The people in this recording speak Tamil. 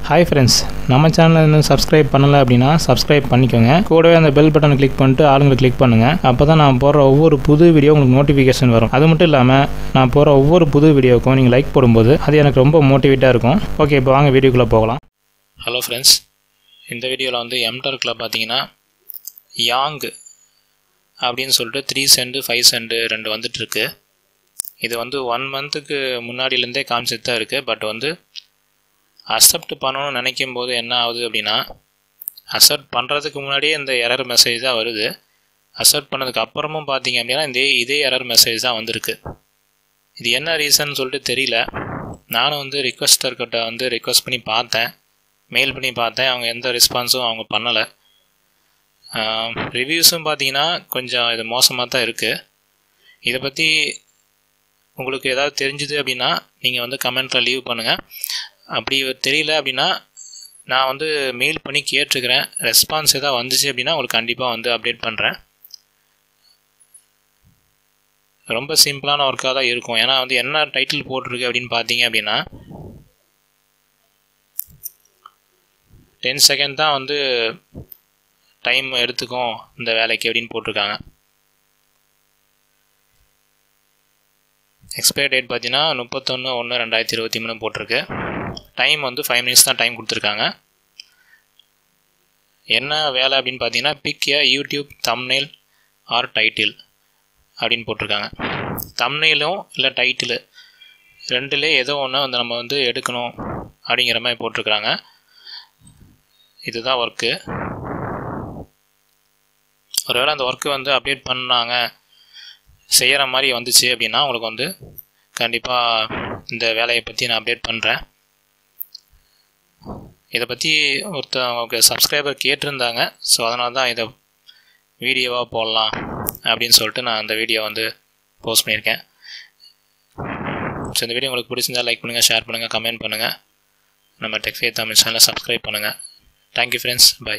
Hi friends, நம்ம சேனலை இன்னும் சப்ஸ்கிரைப் பண்ணல அப்படினா சப்ஸ்கிரைப் பண்ணிக்கோங்க. கூடவே அந்த பெல் பட்டனை கிளிக் பண்ணிட்டு ஆளுங்களை கிளிக் பண்ணுங்க. அப்பதான் நான் போடுற ஒவ்வொரு புது வீடியோ உங்களுக்கு நோட்டிஃபிகேஷன் வரும். அது மட்டும் இல்லாம நான் போடுற ஒவ்வொரு புது வீடியோக்கும் நீங்க லைக் போடும்போது அது எனக்கு ரொம்ப மோட்டிவேட்டா இருக்கும். ஓகே, இப்போ வாங்க வீடியோக்குள்ள போகலாம். ஹலோ ஃப்ரெண்ட்ஸ், இந்த வீடியோவில் வந்து Mturkல பார்த்தீங்கன்னா யாங் அப்படின்னு சொல்லிட்டு 3 சென்ட் 5 சென்ட் ரெண்டு வந்துட்டுருக்கு. இது வந்து 1 மந்த்துக்கு முன்னாடியிலேருந்தே காமிச்சிட்டு தான் இருக்குது. பட் வந்து அக்செப்ட் பண்ணணும்னு நினைக்கும் போது என்ன ஆகுது அப்படின்னா, அக்செப்ட் பண்ணுறதுக்கு முன்னாடியே இந்த எரர் மெசேஜ் தான் வருது. அக்செப்ட் பண்ணதுக்கு அப்புறமும் பார்த்தீங்க அப்படின்னா இதே எரர் மெசேஜ் தான் வந்திருக்கு. இது என்ன ரீசன் சொல்லிட்டு தெரியல. நானும் வந்து ரிக்வெஸ்டர்கிட்ட வந்து ரிக்வெஸ்ட் பண்ணி பார்த்தேன், மெயில் பண்ணி பார்த்தேன். அவங்க எந்த ரெஸ்பான்ஸும் அவங்க பண்ணலை. ரிவ்யூஸும் பார்த்தீங்கன்னா கொஞ்சம் இது மோசமாக தான் இருக்குது. இதை பற்றி உங்களுக்கு ஏதாவது தெரிஞ்சுது அப்படின்னா நீங்கள் வந்து கமெண்ட்டில் லீவ் பண்ணுங்கள். அப்படி தெரியல அப்படின்னா நான் வந்து மெயில் பண்ணி கேட்டிருக்கிறேன். ரெஸ்பான்ஸ் எதாவது வந்துச்சு அப்படின்னா உங்களுக்கு கண்டிப்பாக வந்து அப்டேட் பண்ணுறேன். ரொம்ப சிம்பிளான ஒர்க்காக தான் இருக்கும். ஏன்னா வந்து என்ன டைட்டில் போட்டிருக்கு அப்படின்னு பார்த்தீங்க அப்படின்னா 10 செகண்ட் தான் வந்து டைம் எடுத்துக்கும் இந்த வேலைக்கு அப்படின்னு போட்டிருக்காங்க. எக்ஸ்பயர் டேட் பார்த்தீங்கன்னா 31/1/2023 போட்டிருக்கு. டைம் வந்து 5 மினிட்ஸ் தான் டைம் கொடுத்துருக்காங்க. என்ன வேலை அப்படின்னு பார்த்தீங்கன்னா பிக் ஏ யூடியூப் தம்ப்நெயில் ஆர் டைட்டில் அப்படின்னு போட்டிருக்காங்க. தம்ப்நெயிலும் இல்லை டைட்டிலு ரெண்டுலே ஏதோ ஒன்று வந்து நம்ம வந்து எடுக்கணும் அப்படிங்கிற மாதிரி போட்டிருக்கிறாங்க. இதுதான் ஒர்க்கு. ஒருவேளை அந்த ஒர்க்கு வந்து அப்டேட் பண்ணாங்க செய்கிற மாதிரி வந்துச்சு அப்படின்னா உங்களுக்கு வந்து கண்டிப்பாக இந்த வேலையை பற்றி நான் அப்டேட் பண்ணுறேன். இதை பற்றி ஒருத்தவங்க சப்ஸ்கிரைபர் கேட்டிருந்தாங்க. ஸோ அதனால தான் இதை வீடியோவாக போடலாம் அப்படின்னு சொல்லிட்டு நான் அந்த வீடியோ வந்து போஸ்ட் பண்ணியிருக்கேன். ஸோ இந்த வீடியோ உங்களுக்கு பிடிச்சிருந்தால் லைக் பண்ணுங்கள், ஷேர் பண்ணுங்கள், கமெண்ட் பண்ணுங்கள். நம்ம TFT தமிழ் சேனலை சப்ஸ்கிரைப் பண்ணுங்கள். Thank you friends, by.